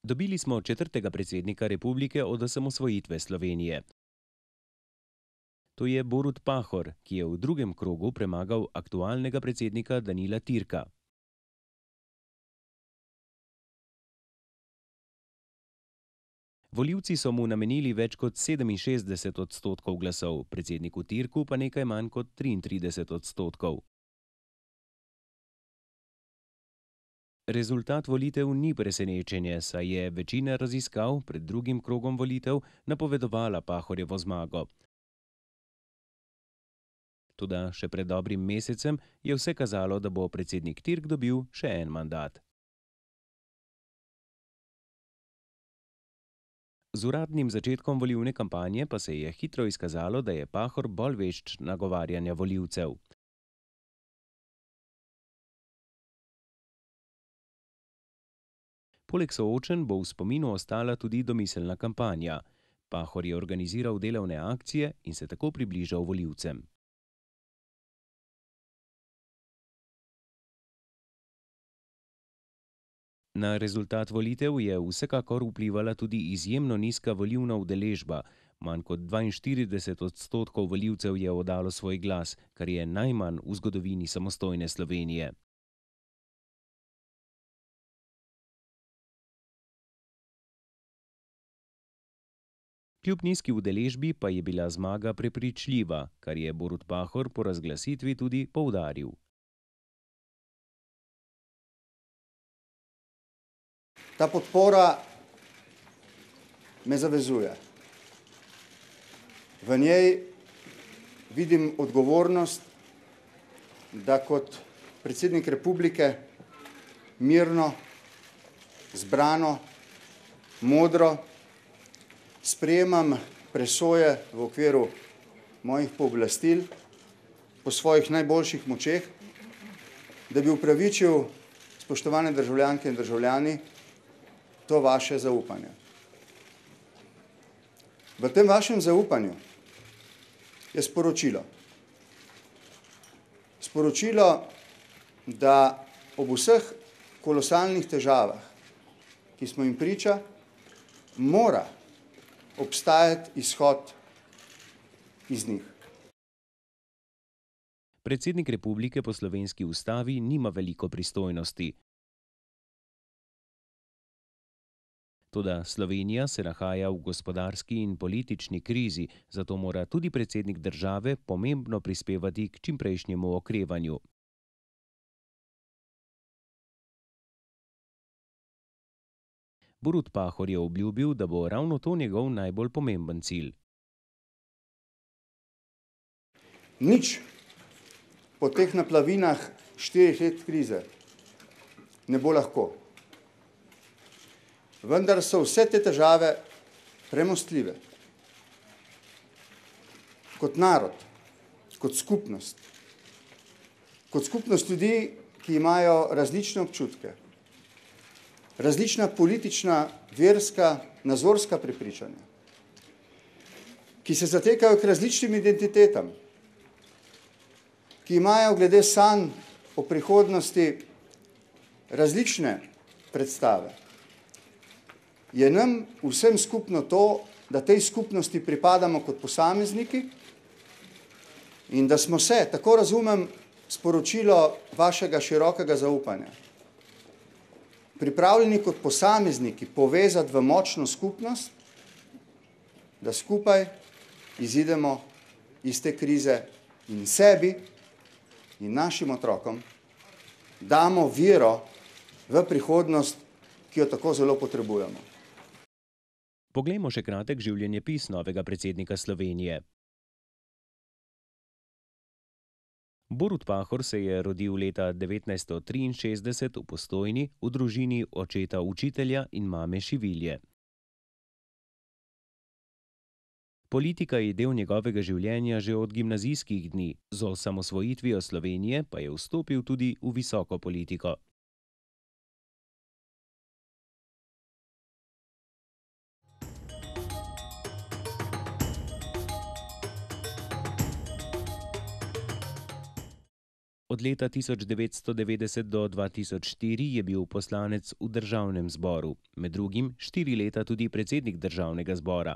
Dobili smo četrtega predsednika republike od osamosvojitve Slovenije. To je Borut Pahor, ki je v drugem krogu premagal aktualnega predsednika Danila Türka. Volivci so mu namenili več kot 67% glasov, predsedniku Türku pa nekaj manj kot 33%. Rezultat volitev ni presenečenje, saj je večina raziskav pred drugim krogom volitev napovedovala Pahorjevo zmago. Toda še pred dobrim mesecem je vse kazalo, da bo predsednik Türk dobil še en mandat. Z uradnim začetkom volilne kampanje pa se je hitro izkazalo, da je Pahor bolj vešč nagovarjanja volivcev. Poleg soočenj bo v spominu ostala tudi domiselna kampanja. Pahor je organiziral delovne akcije in se tako približal volivcem. Na rezultat volitev je vsekakor vplivala tudi izjemno nizka volilna udeležba. Manj kot 42% volivcev je oddalo svoj glas, kar je najmanj v zgodovini samostojne Slovenije. Kljub nizki udeležbi pa je bila zmaga prepričljiva, kar je Borut Pahor po razglasitvi tudi poudaril. Ta podpora me zavezuje. V njej vidim odgovornost, da kot predsednik republike mirno, zbrano, modro sprejemam presoje v okviru mojih pooblastil po svojih najboljših močeh, da bi upravičil, spoštovane državljanke in državljani, to vaše zaupanje. V tem vašem zaupanju je sporočilo. Sporočilo, da ob vseh kolosalnih težavah, ki smo jim priča, mora obstajati izhod iz njih. Predsednik republike po slovenski ustavi nima veliko pristojnosti. Toda Slovenija se nahaja v gospodarski in politični krizi, zato mora tudi predsednik države pomembno prispevati k čimprejšnjemu okrevanju. Borut Pahor je obljubil, da bo ravno to njegov najbolj pomemben cilj. Nič po teh naplavinah 4 let krize ne bo lahko. Vendar so vse te težave premostljive. Kot narod, kot skupnost ljudi, ki imajo različne občutke, različna politična, verska, nazorska prepričanja, ki se zatekajo k različnim identitetam, ki imajo glede sanj o prihodnosti različne predstave. Je nam vsem skupno to, da tej skupnosti pripadamo kot posamezniki in da smo se, tako razumem sporočilo vašega širokega zaupanja, pripravljeni kot posamezniki povezati v močno skupnost, da skupaj izidemo iz te krize in sebi in našim otrokom damo vero v prihodnost, ki jo tako zelo potrebujemo. Poglejmo še kratek življenjepis novega predsednika Slovenije. Borut Pahor se je rodil leta 1963 v Postojni v družini očeta učitelja in mame šivilje. Politika je del njegovega življenja že od gimnazijskih dni, z osamosvojitvijo Slovenije pa je vstopil tudi v visoko politiko. Od leta 1990 do 2004 je bil poslanec v državnem zboru, med drugim 4 leta tudi predsednik državnega zbora.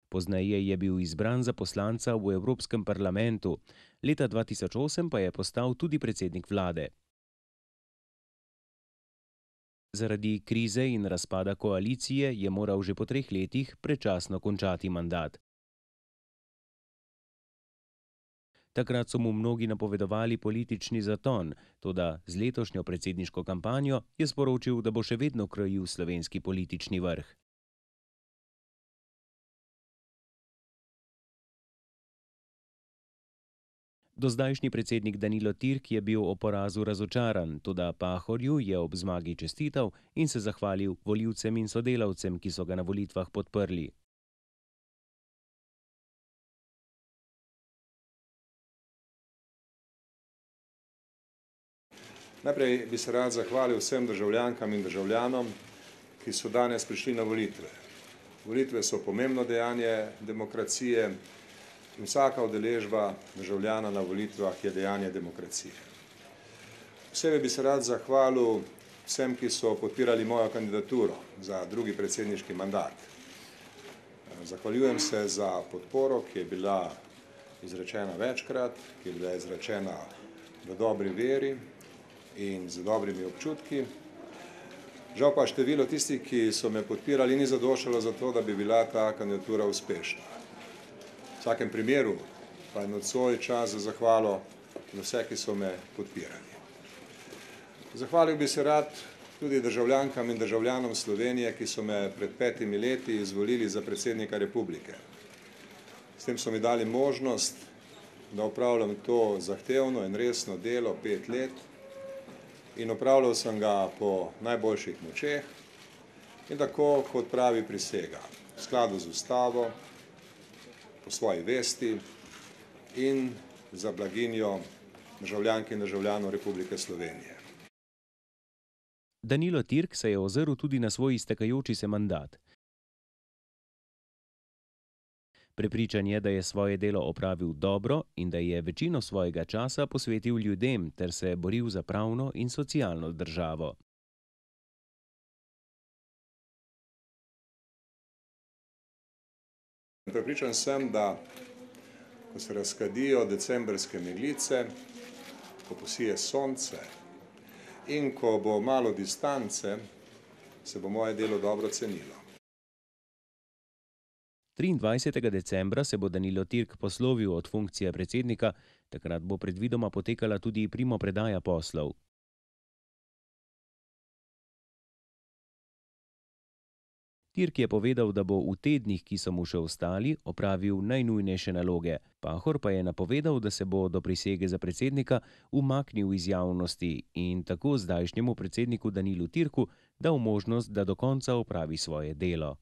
Pozneje je bil izbran za poslanca v Evropskem parlamentu, leta 2008 pa je postal tudi predsednik vlade. Zaradi krize in razpada koalicije je moral že po 3 letih predčasno končati mandat. Takrat so mu mnogi napovedovali politični zaton, toda z letošnjo predsedniško kampanjo je sporočil, da bo še vedno krojil slovenski politični vrh. Dozdajšnji predsednik Danilo Türk je bil o porazu razočaran, toda Pahorju je ob zmagi čestital in se zahvalil volivcem in sodelavcem, ki so ga na volitvah podprli. Najprej bi se rad zahvalil vsem državljankam in državljanom, ki so danes prišli na volitve. Volitve so pomembno dejanje demokracije in vsaka udeležba državljana na volitvah je dejanje demokracije. Posebej bi se rad zahvalil vsem, ki so podpirali mojo kandidaturo za drugi predsedniški mandat. Zahvaljujem se za podporo, ki je bila izrečena večkrat, ki je bila izrečena v dobri veri in z dobrimi občutki. Žal pa število tistih, ki so me podpirali, ni zadoščalo za to, da bi bila ta kandidatura uspešna. V vsakem primeru pa je nocoj čas za zahvalo za vse, ki so me podpirali. Zahvalil bi se rad tudi državljankam in državljanom Slovenije, ki so me pred 5 leti izvolili za predsednika republike. S tem so mi dali možnost, da opravljam to zahtevno in resno delo 5 let, in opravljal sem ga po najboljših močeh in tako, kot pravi prisega, v skladu z ustavo, po svoji vesti in za blaginjo državljank in državljanov Republike Slovenije. Danilo Türk se je ozrl tudi na svoj iztekajoči se mandat. Prepričan je, da je svoje delo opravil dobro in da je večino svojega časa posvetil ljudem ter se boril za pravno in socialno državo. Prepričan sem, da ko se razkadijo decembrske meglice, ko posije sonce in ko bo malo distance, se bo moje delo dobro cenilo. 23. decembra se bo Danilo Türk poslovil od funkcije predsednika, takrat bo predvidoma potekala tudi primopredaja poslov. Türk je povedal, da bo v tednih, ki so mu še ostali, opravil najnujnejše naloge. Pahor pa je napovedal, da se bo do prisege za predsednika umaknil iz javnosti in tako zdajšnjemu predsedniku Danilu Türku dal možnost, da do konca opravi svoje delo.